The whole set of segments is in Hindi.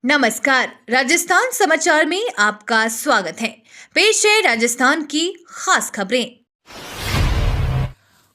नमस्कार। राजस्थान समाचार में आपका स्वागत है। पेश है राजस्थान की खास खबरें।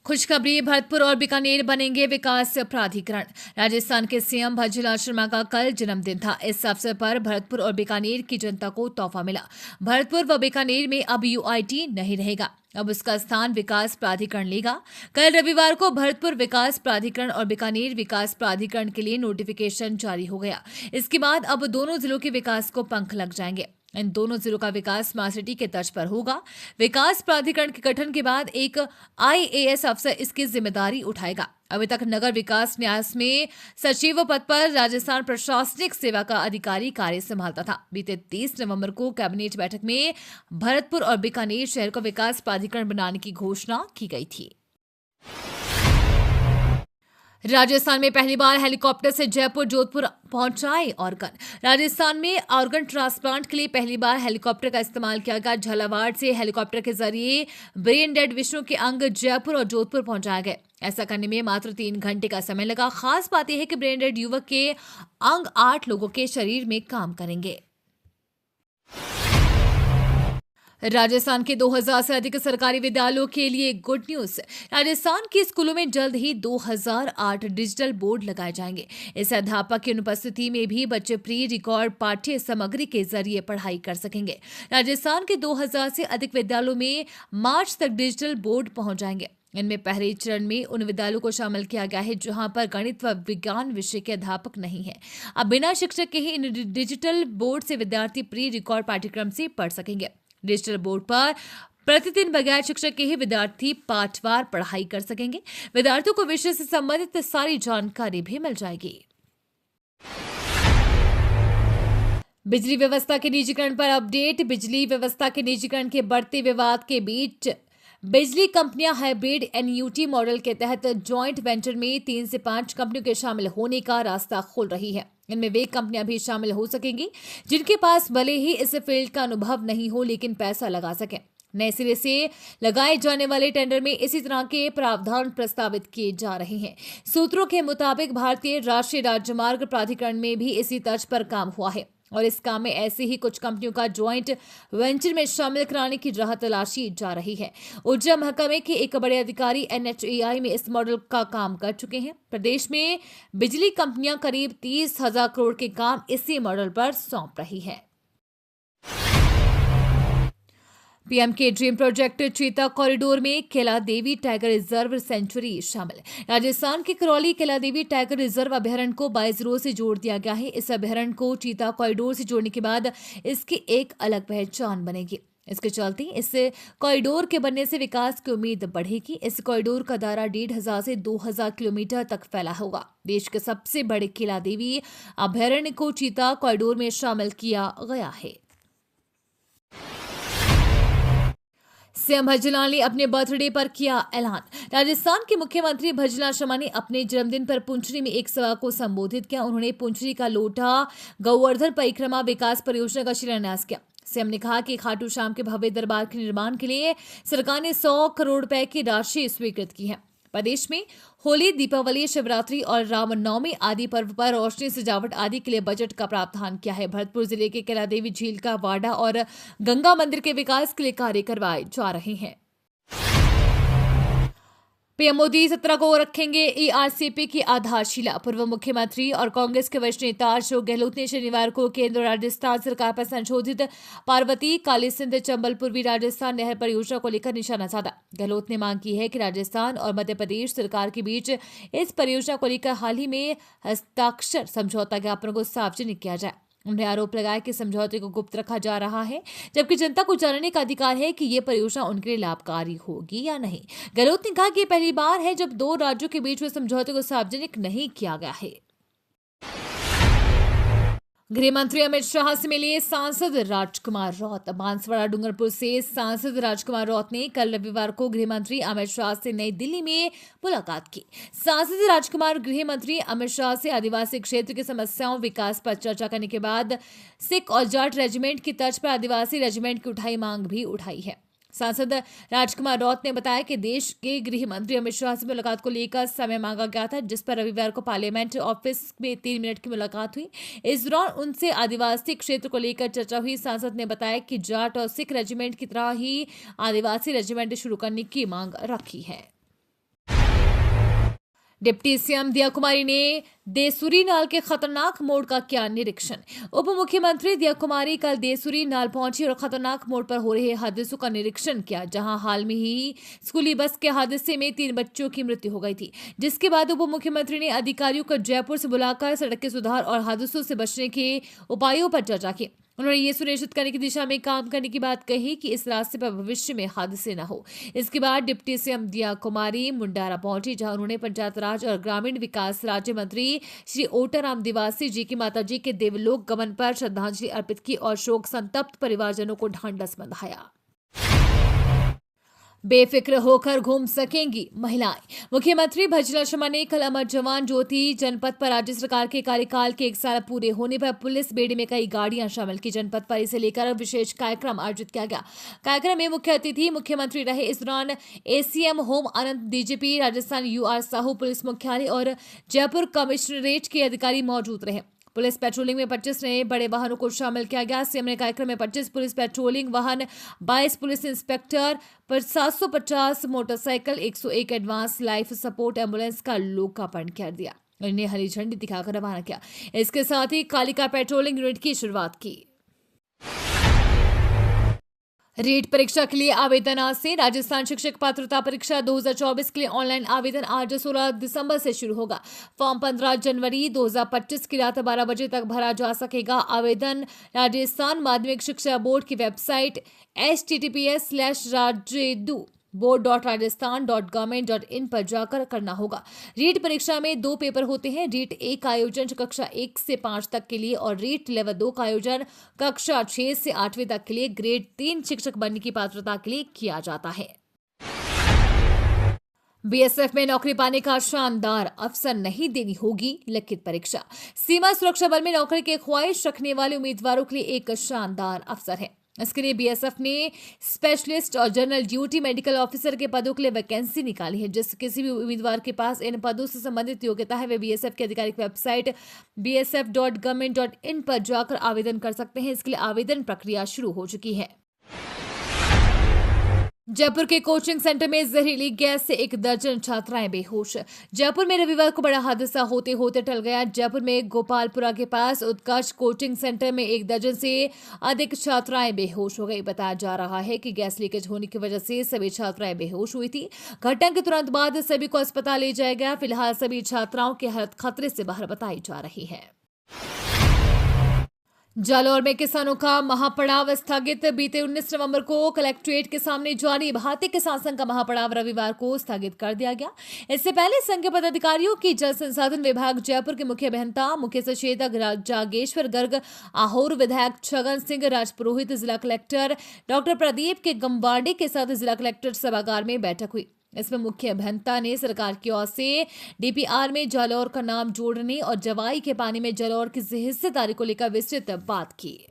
खुशखबरी, भरतपुर और बीकानेर बनेंगे विकास प्राधिकरण। राजस्थान के सीएम भजनलाल शर्मा का कल जन्मदिन था। इस अवसर पर भरतपुर और बीकानेर की जनता को तोहफा मिला। भरतपुर व बीकानेर में अब यूआईटी नहीं रहेगा, अब उसका स्थान विकास प्राधिकरण लेगा। कल रविवार को भरतपुर विकास प्राधिकरण और बीकानेर विकास प्राधिकरण के लिए नोटिफिकेशन जारी हो गया। इसके बाद अब दोनों जिलों के विकास को पंख लग जाएंगे। इन दोनों जिलों का विकास स्मार्ट सिटी के तर्ज पर होगा। विकास प्राधिकरण के गठन के बाद एक आईएएस अफसर इसकी जिम्मेदारी उठाएगा। अभी तक नगर विकास न्यास में सचिव पद पर राजस्थान प्रशासनिक सेवा का अधिकारी कार्य संभालता था। बीते 30 नवंबर को कैबिनेट बैठक में भरतपुर और बीकानेर शहर को विकास प्राधिकरण बनाने की घोषणा की गई थी। राजस्थान में पहली बार हेलीकॉप्टर से जयपुर जोधपुर पहुंचाए ऑर्गन। राजस्थान में ऑर्गन ट्रांसप्लांट के लिए पहली बार हेलीकॉप्टर का इस्तेमाल किया गया। झालावाड़ से हेलीकॉप्टर के जरिए ब्रेन डेड विष्णु के अंग जयपुर और जोधपुर पहुंचाए गए। ऐसा करने में मात्र 3 घंटे का समय लगा। खास बात यह है कि ब्रेन डेड युवक के अंग 8 लोगों के शरीर में काम करेंगे। राजस्थान के 2000 से अधिक सरकारी विद्यालयों के लिए गुड न्यूज। राजस्थान के स्कूलों में जल्द ही 2008 डिजिटल बोर्ड लगाए जाएंगे। इस अध्यापक की अनुपस्थिति में भी बच्चे प्री रिकॉर्ड पाठ्य सामग्री के जरिए पढ़ाई कर सकेंगे। राजस्थान के 2000 से अधिक विद्यालयों में मार्च तक डिजिटल बोर्ड पहुंच जाएंगे। इनमें पहले चरण में उन विद्यालयों को शामिल किया गया है जहां पर गणित व विज्ञान विषय के अध्यापक नहीं है। अब बिना शिक्षक के ही इन डिजिटल बोर्ड से विद्यार्थी प्री रिकॉर्ड पाठ्यक्रम से पढ़ सकेंगे। डिजिटल बोर्ड पर प्रतिदिन बगैर शिक्षक के ही विद्यार्थी पाठवार पढ़ाई कर सकेंगे। विद्यार्थियों को विषय से संबंधित सारी जानकारी भी मिल जाएगी। बिजली व्यवस्था के निजीकरण पर अपडेट। बिजली व्यवस्था के निजीकरण के बढ़ते विवाद के बीच बिजली कंपनियां हाइब्रिड एनयूटी मॉडल के तहत जॉइंट वेंचर में 3 से 5 कंपनियों के शामिल होने का रास्ता खोल रही है। इनमें वे कंपनियां भी शामिल हो सकेंगी जिनके पास भले ही इस फील्ड का अनुभव नहीं हो लेकिन पैसा लगा सकें। नए सिरे से लगाए जाने वाले टेंडर में इसी तरह के प्रावधान प्रस्तावित किए जा रहे हैं। सूत्रों के मुताबिक भारतीय राष्ट्रीय राजमार्ग प्राधिकरण में भी इसी तर्ज पर काम हुआ है और इस काम में ऐसे ही कुछ कंपनियों का ज्वाइंट वेंचर में शामिल कराने की राह तलाशी जा रही है। ऊर्जा महकमे के एक बड़े अधिकारी एनएचएआई में इस मॉडल का काम कर चुके हैं। प्रदेश में बिजली कंपनियां करीब 30,000 करोड़ के काम इसी मॉडल पर सौंप रही है। पीएम के ड्रीम प्रोजेक्ट चीता कॉरिडोर में केला देवी टाइगर रिजर्व सेंचुरी शामिल। राजस्थान के करौली केला देवी टाइगर रिजर्व अभयारण्य को 22 रोड से जोड़ दिया गया है। इस अभयारण्य को चीता कॉरिडोर से जोड़ने के बाद इसकी एक अलग पहचान बनेगी। इसके चलते इस कॉरिडोर के बनने से विकास की उम्मीद बढ़ेगी। इस कॉरिडोर का दायरा 1,500 से 2,000 किलोमीटर तक फैला होगा। देश के सबसे बड़े केला देवी अभयारण्य को चीता कॉरिडोर में शामिल किया गया है। सीएम भजनलाल ने अपने बर्थडे पर किया ऐलान। राजस्थान के मुख्यमंत्री भजनलाल शर्मा ने अपने जन्मदिन पर पुंछरी में एक सभा को संबोधित किया। उन्होंने पुंछरी का लोटा गोवर्धन परिक्रमा विकास परियोजना का शिलान्यास किया। सीएम ने कहा कि खाटू श्याम के भव्य दरबार के निर्माण के लिए सरकार ने 100 करोड़ रुपए की राशि स्वीकृत की है। प्रदेश में होली, दीपावली, शिवरात्रि और रामनवमी आदि पर्व पर रोशनी, सजावट आदि के लिए बजट का प्रावधान किया है। भरतपुर जिले के केला देवी झील का वाड़ा और गंगा मंदिर के विकास के लिए कार्य करवाए जा रहे हैं। पीएम मोदी 17 को रखेंगे ईआरसीपी की आधारशिला। पूर्व मुख्यमंत्री और कांग्रेस के वरिष्ठ नेता अशोक गहलोत ने शनिवार को केंद्र और राजस्थान सरकार पर संशोधित पार्वती कालीसिंध चंबल पूर्वी राजस्थान नहर परियोजना को लेकर निशाना साधा। गहलोत ने मांग की है कि राजस्थान और मध्य प्रदेश सरकार के बीच इस परियोजना को लेकर हाल ही में हस्ताक्षर समझौता ज्ञापनों को सार्वजनिक किया जाए। उन्होंने आरोप लगाया कि समझौते को गुप्त रखा जा रहा है जबकि जनता को जानने का अधिकार है कि ये परियोजना उनके लिए लाभकारी होगी या नहीं। गहलोत ने कहा कि यह पहली बार है जब 2 राज्यों के बीच में समझौते को सार्वजनिक नहीं किया गया है। गृह मंत्री अमित शाह से मिले सांसद राजकुमार रौत। बांसवाड़ा डूंगरपुर से सांसद राजकुमार रौत ने कल रविवार को गृह मंत्री अमित शाह से नई दिल्ली में मुलाकात की। सांसद राजकुमार गृह मंत्री अमित शाह से आदिवासी क्षेत्र की समस्याओं विकास पर चर्चा करने के बाद सिख और जाट रेजिमेंट की तर्ज पर आदिवासी रेजिमेंट की मांग भी उठाई है। सांसद राजकुमार रौत ने बताया कि देश के गृह मंत्री अमित शाह से मुलाकात को लेकर समय मांगा गया था, जिस पर रविवार को पार्लियामेंट ऑफिस में 3 मिनट की मुलाकात हुई। इस दौरान उनसे आदिवासी क्षेत्र को लेकर चर्चा हुई। सांसद ने बताया कि जाट और सिख रेजिमेंट की तरह ही आदिवासी रेजिमेंट शुरू करने की मांग रखी है। डिप्टी सीएम दिया कुमारी ने देसुरी नाल के खतरनाक मोड़ का किया निरीक्षण। उप मुख्यमंत्री दिया कुमारी कल देसुरी नाल पहुंची और खतरनाक मोड़ पर हो रहे हादसों का निरीक्षण किया, जहां हाल में ही स्कूली बस के हादसे में 3 बच्चों की मृत्यु हो गई थी। जिसके बाद उप मुख्यमंत्री ने अधिकारियों को जयपुर से बुलाकर सड़क के सुधार और हादसों से बचने के उपायों पर चर्चा की। उन्होंने ये सुनिश्चित करने की दिशा में काम करने की बात कही कि इस रास्ते पर भविष्य में हादसे न हो। इसके बाद डिप्टी सीएम दिया कुमारी मुंडारा पहुंची, जहां उन्होंने पंचायत राज और ग्रामीण विकास राज्य मंत्री श्री ओटाराम दिवासी जी की माताजी के देवलोक गमन पर श्रद्धांजलि अर्पित की और शोक संतप्त परिवारजनों को ढांढस बंधाया। बेफिक्र होकर घूम सकेंगी महिलाएं। मुख्यमंत्री भजनलाल शर्मा ने कल अमर जवान ज्योति जनपद पर राज्य सरकार के कार्यकाल के 1 साल पूरे होने पर पुलिस बेड़े में कई गाड़ियां शामिल की। जनपद पर इसे लेकर विशेष कार्यक्रम आयोजित किया गया। कार्यक्रम में मुख्य अतिथि मुख्यमंत्री रहे। इस दौरान ACM home Anant, DGP Rajasthan UR Sahu, पुलिस मुख्यालय और जयपुर कमिश्नरेट के अधिकारी मौजूद रहे। पुलिस पेट्रोलिंग में 25 नए बड़े वाहनों को शामिल किया गया। सीएम ने कार्यक्रम में 25 पुलिस पेट्रोलिंग वाहन, 22 पुलिस इंस्पेक्टर पर 750 motorcycle, 101 advance life support ambulance का लोकार्पण कर दिया। इन्हें हरी झंडी दिखाकर रवाना किया। इसके साथ ही कालिका पेट्रोलिंग यूनिट की शुरुआत की। रीट परीक्षा के लिए आवेदन आज से। राजस्थान शिक्षक पात्रता परीक्षा 2024 के लिए ऑनलाइन आवेदन आज 16 दिसंबर से शुरू होगा। फॉर्म 15 जनवरी 2025 की रात 12 बजे तक भरा जा सकेगा। आवेदन राजस्थान माध्यमिक शिक्षा बोर्ड की वेबसाइट https://board.rajasthan.government.in पर जाकर करना होगा। रीट परीक्षा में 2 पेपर होते हैं। रीट 1 का आयोजन कक्षा 1 से 5 तक के लिए और रीट लेवल 2 का आयोजन कक्षा 6 से 8वीं तक के लिए ग्रेड 3 शिक्षक बनने की पात्रता के लिए किया जाता है। बीएसएफ में नौकरी पाने का शानदार अवसर नहीं देनी होगी लिखित परीक्षा। सीमा सुरक्षा बल में नौकरी की ख्वाहिश रखने वाले उम्मीदवारों के लिए एक शानदार अवसर है। इसके लिए बीएसएफ ने स्पेशलिस्ट और जनरल ड्यूटी मेडिकल ऑफिसर के पदों के लिए वैकेंसी निकाली है। जिस किसी भी उम्मीदवार के पास इन पदों से संबंधित योग्यता है, वे बीएसएफ की आधिकारिक वेबसाइट bsf.government.in पर जाकर आवेदन कर सकते हैं। इसके लिए आवेदन प्रक्रिया शुरू हो चुकी है। जयपुर के कोचिंग सेंटर में जहरीली गैस से 1 दर्जन छात्राएं बेहोश। जयपुर में रविवार को बड़ा हादसा होते होते टल गया। जयपुर में गोपालपुरा के पास उत्कर्ष कोचिंग सेंटर में 1 दर्जन से अधिक छात्राएं बेहोश हो गई। बताया जा रहा है कि गैस लीकेज होने की वजह से सभी छात्राएं बेहोश हुई थी। घटना के तुरंत बाद सभी को अस्पताल ले जाया गया। फिलहाल सभी छात्राओं की हालत खतरे से बाहर बताई जा रही है। जालौर में किसानों का महापड़ाव स्थगित। बीते 19 नवंबर को कलेक्ट्रेट के सामने जारी भारतीय किसान संघ का महापड़ाव रविवार को स्थगित कर दिया गया। इससे पहले संघ के पदाधिकारियों की जल संसाधन विभाग जयपुर के मुख्य अभियंता, मुख्य सचेतक जागेश्वर गर्ग, आहोर विधायक छगन सिंह राजपुरोहित, जिला कलेक्टर डॉक्टर प्रदीप के गम्बार्डे के साथ जिला कलेक्टर सभागार में बैठक हुई। इसमें मुख्य अभियंता ने सरकार की ओर से डीपीआर में जालौर का नाम जोड़ने और जवाई के पानी में जालौर की हिस्सेदारी को लेकर विस्तृत बात की।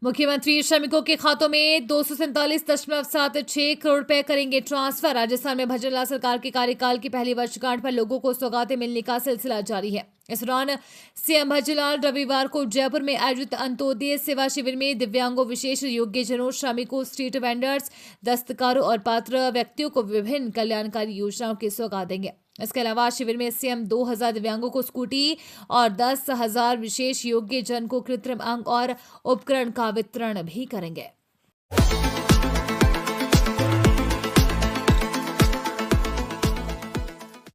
मुख्यमंत्री श्रमिकों के खातों में 247.76 करोड़ रुपए करेंगे ट्रांसफर। राजस्थान में भजनलाल सरकार के कार्यकाल की पहली वर्षगांठ पर लोगों को सौगातें मिलने का सिलसिला जारी है। इस दौरान सीएम भजनलाल रविवार को जयपुर में आयोजित अंत्योदय सेवा शिविर में दिव्यांगों, विशेष योग्यजनों, श्रमिकों, स्ट्रीट वेंडर्स, दस्तकारों और पात्र व्यक्तियों को विभिन्न कल्याणकारी योजनाओं की सौगात देंगे। इसके अलावा शिविर में सीएम 2000 दिव्यांगों को स्कूटी और 10,000 विशेष योग्य जन को कृत्रिम अंग और उपकरण का वितरण भी करेंगे।